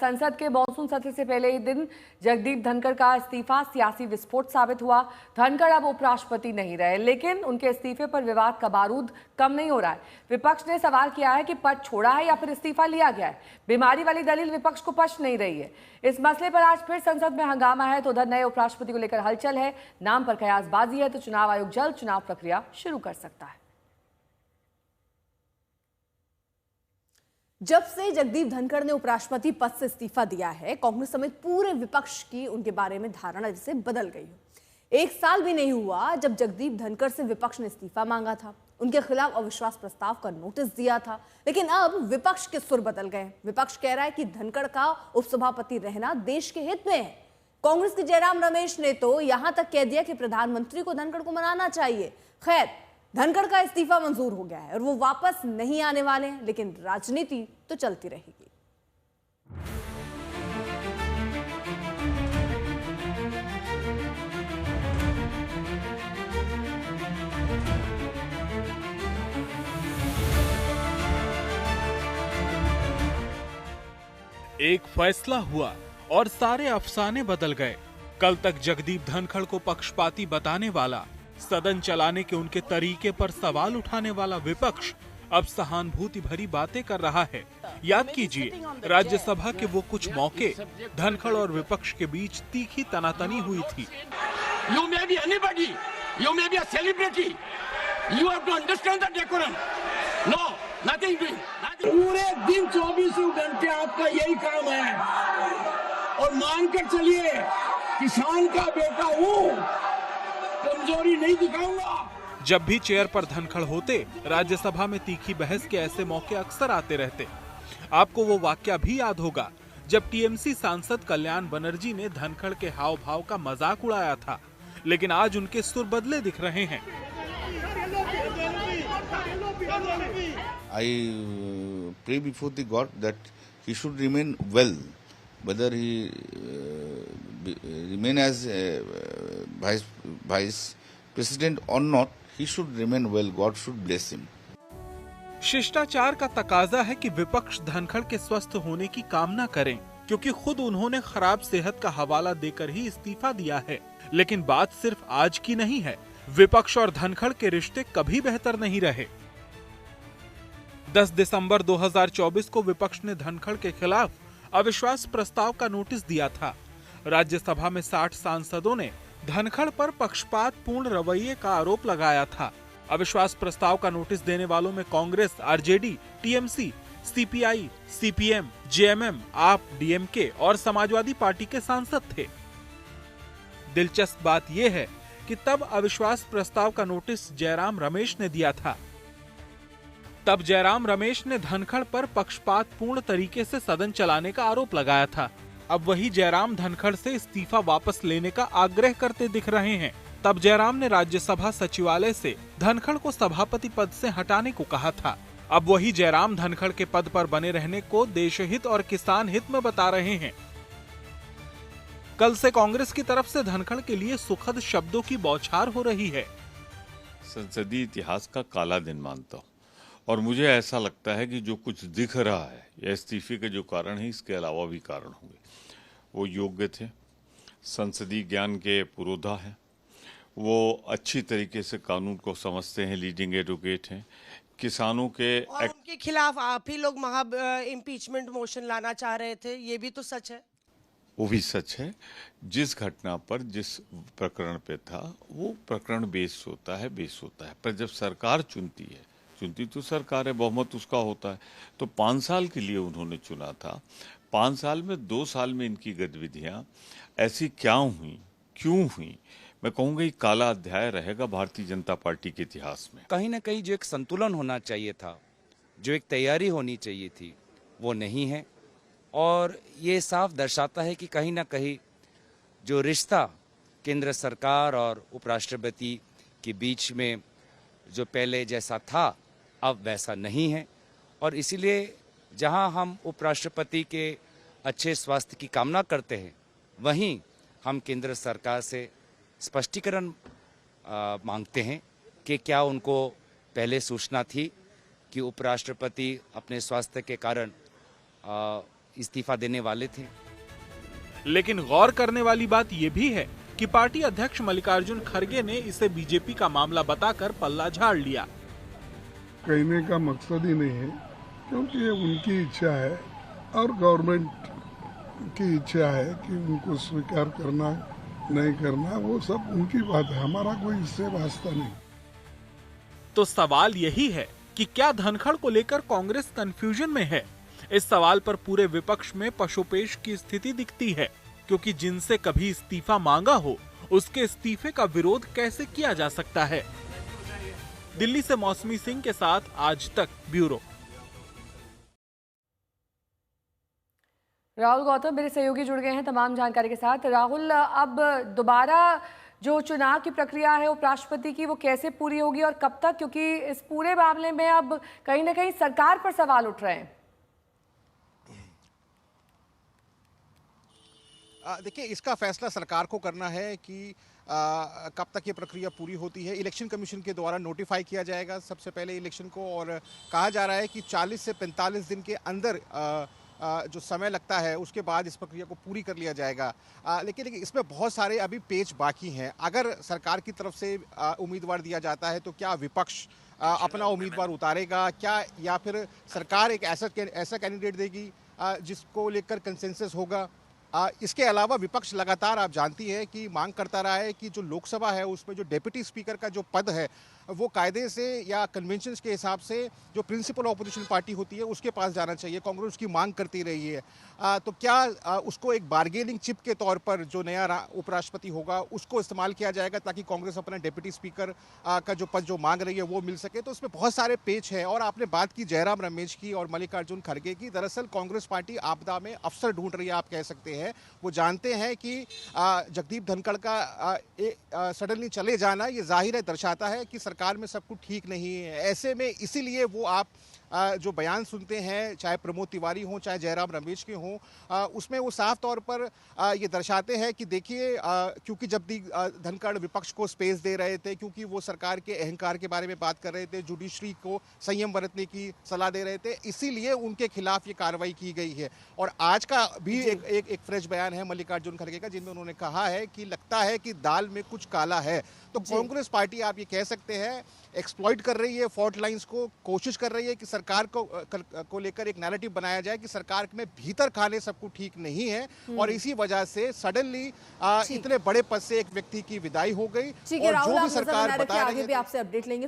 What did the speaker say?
संसद के मॉनसून सत्र से पहले ही दिन जगदीप धनखड़ का इस्तीफा सियासी विस्फोट साबित हुआ। धनखड़ अब उपराष्ट्रपति नहीं रहे, लेकिन उनके इस्तीफे पर विवाद का बारूद कम नहीं हो रहा है। विपक्ष ने सवाल किया है कि पद छोड़ा है या फिर इस्तीफा लिया गया है। बीमारी वाली दलील विपक्ष को पच नहीं रही है। इस मसले पर आज फिर संसद में हंगामा है तो उधर नए उपराष्ट्रपति को लेकर हलचल है। नाम पर कयासबाजी है तो चुनाव आयोग जल्द चुनाव प्रक्रिया शुरू कर सकता है। जब से जगदीप धनखड़ ने उपराष्ट्रपति पद से इस्तीफा दिया है, कांग्रेस समेत पूरे विपक्ष की उनके बारे में धारणा जैसे बदल गई हो। 1 साल भी नहीं हुआ जब जगदीप धनखड़ से विपक्ष ने इस्तीफा मांगा था, उनके खिलाफ अविश्वास प्रस्ताव का नोटिस दिया था, लेकिन अब विपक्ष के सुर बदल गए। विपक्ष कह रहा है कि धनखड़ का उपसभापति रहना देश के हित में है। कांग्रेस के जयराम रमेश ने तो यहां तक कह दिया कि प्रधानमंत्री को धनखड़ को मनाना चाहिए। खैर, धनखड़ का इस्तीफा मंजूर हो गया है और वो वापस नहीं आने वाले हैं, लेकिन राजनीति तो चलती रहेगी। एक फैसला हुआ और सारे अफसाने बदल गए। कल तक जगदीप धनखड़ को पक्षपाती बताने वाला, सदन चलाने के उनके तरीके पर सवाल उठाने वाला विपक्ष अब सहानुभूति भरी बातें कर रहा है। याद कीजिए, राज्यसभा के वो कुछ मौके धनखड़ और विपक्ष के बीच तीखी तनातनी हुई थी। You may be anybody, you may be a celebrity, you have to understand the decorum. No, nothing doing. पूरे दिन 24 घंटे आपका यही काम है और मानकर चलिए, किसान का बेटा हूँ, कमजोरी नहीं दिखाऊंगा। जब भी चेयर पर धनखड़ होते, राज्यसभा में तीखी बहस के ऐसे मौके अक्सर आते रहते। आपको वो वाकया भी याद होगा जब टीएमसी सांसद कल्याण बनर्जी ने धनखड़ के हाव भाव का मजाक उड़ाया था, लेकिन आज उनके सुर बदले दिख रहे हैं। I pray before the God that he should remain well, whether he remain as vice president or not, he should remain well. God should bless him. शिष्टाचार का तकाजा है कि विपक्ष धनखड़ के स्वस्थ होने की कामना करें, क्योंकि खुद उन्होंने खराब सेहत का हवाला देकर ही इस्तीफा दिया है। लेकिन बात सिर्फ आज की नहीं है। विपक्ष और धनखड़ के रिश्ते कभी बेहतर नहीं रहे। 10 दिसंबर 2024 को विपक्ष ने धनखड़ के खिलाफ अविश्वास प्रस्ताव का नोटिस दिया था। राज्यसभा में 60 सांसदों ने धनखड़ पर पक्षपातपूर्ण रवैये का आरोप लगाया था। अविश्वास प्रस्ताव का नोटिस देने वालों में Congress, RJD, TMC, CPI, CPM, JMM, आप, डीएमके और समाजवादी पार्टी के सांसद थे। दिलचस्प बात यह है कि तब अविश्वास प्रस्ताव का नोटिस जयराम रमेश ने दिया था। तब जयराम रमेश ने धनखड़ पर पक्षपातपूर्ण तरीके से सदन चलाने का आरोप लगाया था। अब वही जयराम धनखड़ से इस्तीफा वापस लेने का आग्रह करते दिख रहे हैं। तब जयराम ने राज्यसभा सचिवालय से धनखड़ को सभापति पद से हटाने को कहा था। अब वही जयराम धनखड़ के पद पर बने रहने को देशहित और किसान हित में बता रहे हैं। कल से कांग्रेस की तरफ से धनखड़ के लिए सुखद शब्दों की बौछार हो रही है। संसदीय इतिहास का काला दिन मानता हूँ और मुझे ऐसा लगता है कि जो कुछ दिख रहा है या इस्तीफे के जो कारण है, इसके अलावा भी कारण होंगे। वो योग्य थे, संसदीय ज्ञान के पुरोधा हैं, वो अच्छी तरीके से कानून को समझते हैं, लीडिंग एडवोकेट हैं, किसानों के और उनके खिलाफ आप ही लोग इम्पीचमेंट मोशन लाना चाह रहे थे, ये भी तो सच है। वो भी सच है। जिस घटना पर, जिस प्रकरण पे था, वो प्रकरण बेस होता है। पर जब सरकार चुनती तो सरकार है, बहुमत उसका होता है। तो 5 साल के लिए उन्होंने चुना था। 5 साल में 2 साल में इनकी गतिविधियां ऐसी क्या हुई, क्यों हुई, मैं कहूँगा ये काला अध्याय रहेगा भारतीय जनता पार्टी के इतिहास में। कहीं ना कहीं जो एक संतुलन होना चाहिए था, जो एक तैयारी होनी चाहिए थी, वो नहीं है। और ये साफ दर्शाता है कि कहीं ना कहीं जो रिश्ता केंद्र सरकार और उपराष्ट्रपति के बीच में जो पहले जैसा था, अब वैसा नहीं है। और इसीलिए जहां हम उपराष्ट्रपति के अच्छे स्वास्थ्य की कामना करते हैं, वहीं हम केंद्र सरकार से स्पष्टीकरण मांगते हैं कि क्या उनको पहले सूचना थी कि उपराष्ट्रपति अपने स्वास्थ्य के कारण इस्तीफा देने वाले थे। लेकिन गौर करने वाली बात ये भी है कि पार्टी अध्यक्ष मल्लिकार्जुन खड़गे ने इसे बीजेपी का मामला बताकर पल्ला झाड़ लिया। कहने का मकसद ही नहीं है, क्योंकि ये उनकी इच्छा है और गवर्नमेंट की इच्छा है कि उनको स्वीकार करना नहीं करना, वो सब उनकी बात है, हमारा कोई इससे वास्ता नहीं। तो सवाल यही है कि क्या धनखड़ को लेकर कांग्रेस कंफ्यूजन में है? इस सवाल पर पूरे विपक्ष में पशोपेश की स्थिति दिखती है, क्योंकि जिनसे कभी इस्तीफा मांगा हो उसके इस्तीफे का विरोध कैसे किया जा सकता है। दिल्ली से मौसमी सिंह के साथ आज तक ब्यूरो। राहुल गौतम मेरे सहयोगी जुड़ गए हैं तमाम जानकारी के साथ। राहुल, अब दोबारा जो चुनाव की प्रक्रिया है उपराष्ट्रपति की, वो कैसे पूरी होगी और कब तक? क्योंकि इस पूरे मामले में अब कहीं ना कहीं सरकार पर सवाल उठ रहे हैं। देखिए, इसका फैसला सरकार को करना है कि कब तक ये प्रक्रिया पूरी होती है। इलेक्शन कमीशन के द्वारा नोटिफाई किया जाएगा सबसे पहले इलेक्शन को, और कहा जा रहा है कि 40 से 45 दिन के अंदर जो समय लगता है उसके बाद इस प्रक्रिया को पूरी कर लिया जाएगा। लेकिन इसमें बहुत सारे अभी पेच बाकी हैं। अगर सरकार की तरफ से उम्मीदवार दिया जाता है तो क्या विपक्ष अपना उम्मीदवार उतारेगा क्या, या फिर सरकार एक ऐसा कैंडिडेट देगी जिसको लेकर कंसेंसस होगा? इसके अलावा विपक्ष लगातार, आप जानती हैं कि मांग करता रहा है कि जो लोकसभा है उसमें जो डेप्यूटी स्पीकर का जो पद है वो कायदे से या कन्वेंशंस के हिसाब से जो प्रिंसिपल ऑपोजिशन पार्टी होती है उसके पास जाना चाहिए। कांग्रेस उसकी मांग करती रही है। तो क्या उसको एक बार्गेनिंग चिप के तौर पर जो नया उपराष्ट्रपति होगा उसको इस्तेमाल किया जाएगा ताकि कांग्रेस अपना डेप्यूटी स्पीकर का जो पद जो मांग रही है वो मिल सके? तो उसमें बहुत सारे पेच हैं। और आपने बात की जयराम रमेश की और मल्लिकार्जुन खड़गे की। दरअसल कांग्रेस पार्टी आपदा में अफसर ढूंढ रही है, आप कह सकते हैं। वो जानते हैं कि जगदीप धनखड़ का सडनली चले जाना ये जाहिर है, दर्शाता है कि सरकार में सब कुछ ठीक नहीं है। ऐसे में इसीलिए वो आप जो बयान सुनते हैं, चाहे प्रमोद तिवारी हों चाहे जयराम रमेश के हों, उसमें वो साफ तौर पर ये दर्शाते हैं कि देखिए, क्योंकि जगदीप धनखड़ विपक्ष को स्पेस दे रहे थे, क्योंकि वो सरकार के अहंकार के बारे में बात कर रहे थे, जुडिशरी को संयम बरतने की सलाह दे रहे थे, इसीलिए उनके खिलाफ ये कार्रवाई की गई है। और आज का भी एक फ्रेश बयान है मल्लिकार्जुन खड़गे का, जिनमें उन्होंने कहा है कि लगता है कि दाल में कुछ काला है। तो कांग्रेस पार्टी, आप ये कह सकते हैं, एक्सप्लॉइट कर रही है फॉल्ट लाइंस को, कोशिश कर रही है कि सरकार को लेकर एक नैरेटिव बनाया जाए कि सरकार में भीतर खाने सब कुछ ठीक नहीं है, और इसी वजह से सडनली इतने बड़े पद से एक व्यक्ति की विदाई हो गई। ठीक है राहुल, जो भी आप सरकार बता रही है, आगे भी आपसे अपडेट लेंगे।